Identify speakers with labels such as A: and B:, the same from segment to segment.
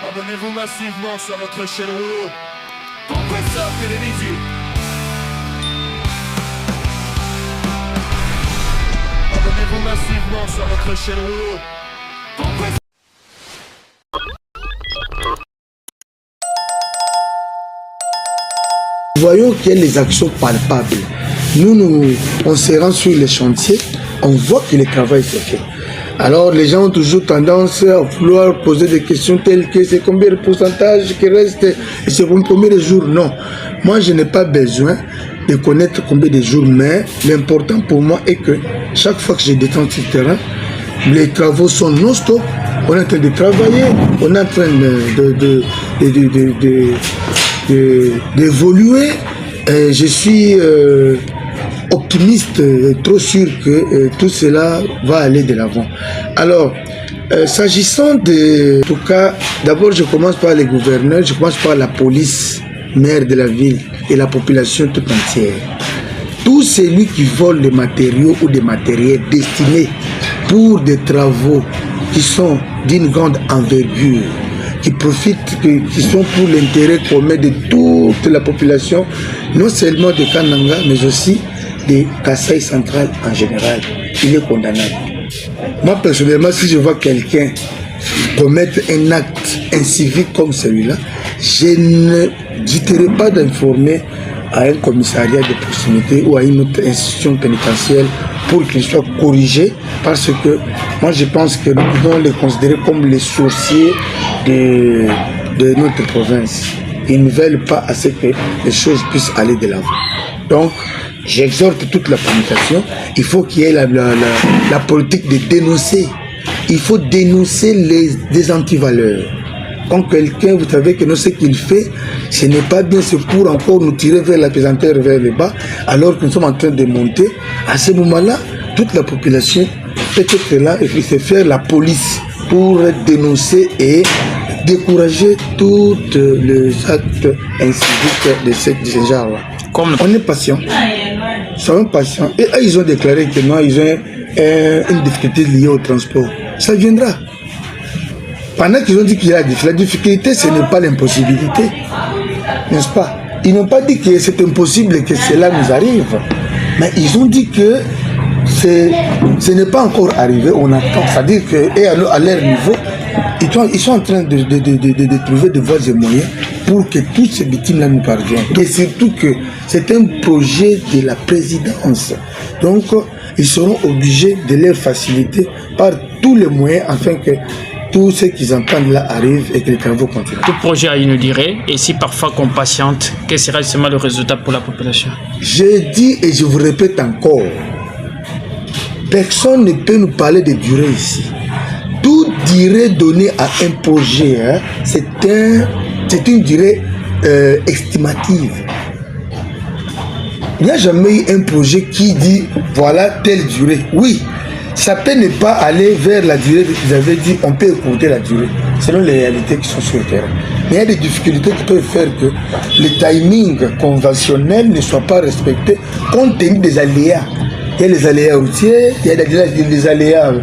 A: Abonnez-vous massivement sur notre chaîne Hulu. Compresseur Télévision. Abonnez-vous massivement sur notre chaîne Hulu. Compresseur.
B: Voyons qu'il y a les actions palpables. On se rend sur les chantiers, on voit que le travail se fait. Alors les gens ont toujours tendance à vouloir poser des questions telles que c'est combien de pourcentage qui reste et c'est combien de jours. Non, moi je n'ai pas besoin de connaître combien de jours, mais l'important pour moi est que chaque fois que je descends sur le terrain, les travaux sont non-stop, on est en train de travailler, on est en train d'évoluer. Je suis optimiste, trop sûr que tout cela va aller de l'avant. Alors, s'agissant de... En tout cas, d'abord je commence par les gouverneurs, je commence par la police, maire de la ville et la population tout entière. Tout celui qui vole des matériaux ou des matériels destinés pour des travaux qui sont d'une grande envergure, qui profitent, qui sont pour l'intérêt commun de toute la population, non seulement de Kananga, mais aussi de Kasaï central en général, il est condamnable. Moi personnellement, si je vois quelqu'un commettre un acte incivique comme celui-là, je ne n'hésiterai pas d'informer à un commissariat de proximité ou à une autre institution pénitentiaire pour qu'il soit corrigé, parce que moi je pense que nous pouvons les considérer comme les sorciers de notre province. Ils ne veulent pas assez que les choses puissent aller de l'avant. Donc, j'exhorte toute la communication, il faut qu'il y ait la politique de dénoncer. Il faut dénoncer les antivaleurs. Quand quelqu'un, vous savez que non, ce qu'il fait, ce n'est pas bien, c'est pour encore nous tirer vers la pesanteur, vers le bas, alors que nous sommes en train de monter. À ce moment-là, toute la population peut être là et puis se faire la police pour dénoncer et décourager tous les actes inciviques de ce genre-là. On est patient. Nous sommes patients. Et ils ont déclaré que non, ils ont une difficulté liée au transport. Ça viendra. Pendant qu'ils ont dit qu'il y a la difficulté, ce n'est pas l'impossibilité. N'est-ce pas? Ils n'ont pas dit que c'est impossible que cela nous arrive. Mais ils ont dit que ce n'est pas encore arrivé, on attend. C'est-à-dire qu'à leur niveau, ils sont en train de trouver des voies et moyens pour que toutes ces victimes-là nous parviennent. Et surtout que c'est un projet de la présidence. Donc, ils seront obligés de les faciliter par tous les moyens afin que tout ce qu'ils entendent là arrive et que les travaux continuent.
C: Tout projet a une durée, et si parfois qu'on patiente, quel sera justement le résultat pour la population?
B: Je dis et je vous répète encore, personne ne peut nous parler de durée ici. Toute durée donnée à un projet, hein, c'est une durée estimative. Il n'y a jamais eu un projet qui dit voilà telle durée. Oui, ça peut ne pas aller vers la durée que vous avez dit, on peut écouter la durée, selon les réalités qui sont sur le terrain. Mais il y a des difficultés qui peuvent faire que le timing conventionnel ne soit pas respecté compte tenu des aléas. Il y a les aléas routiers, il y a des aléas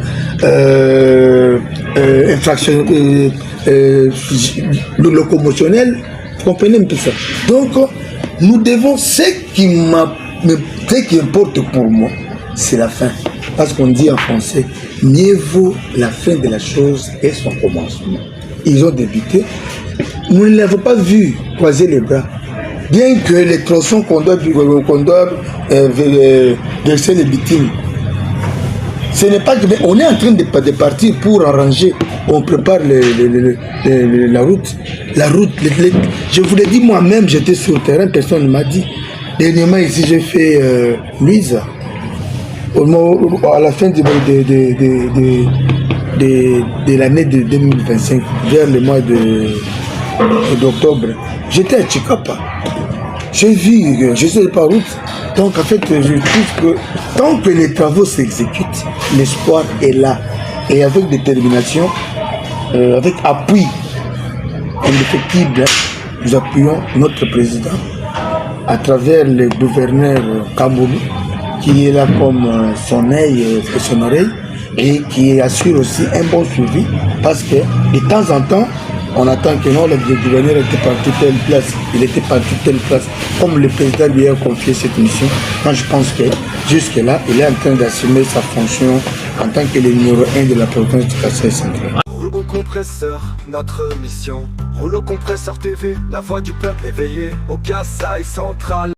B: locomotionnels. Vous comprenez un peu ça? Donc, nous devons, ce qui importe pour moi, c'est la fin. Parce qu'on dit en français, mieux vaut la fin de la chose et son commencement. Ils ont débuté. Nous ne l'avons pas vu croiser les bras. Bien que les tronçons qu'on doit verser les victimes, ce n'est pas que on est en train de partir pour arranger. On prépare la route. Je vous l'ai dit moi-même, j'étais sur le terrain, personne ne m'a dit. Dernièrement ici, j'ai fait Louise. À la fin de l'année de 2025, vers le mois d'octobre, j'étais à Chikapa. J'ai vu, je sais pas route. Donc en fait, je trouve que tant que les travaux s'exécutent, l'espoir est là. Et avec détermination, avec appui indéfectible, nous appuyons notre président à travers le gouverneur Kamboulou, qui est là comme son œil et son oreille, et qui assure aussi un bon suivi, parce que de temps en temps, On attend que non, le gouverneur était parti telle place, il était parti telle place. Comme le président lui a confié cette mission, moi je pense que jusque-là, il est en train d'assumer sa fonction en tant que le numéro 1 de la province du Kasaï central.
A: Rouleau compresseur, notre mission. Rouleau compresseur TV, la voix du peuple éveillé au Kasaï central.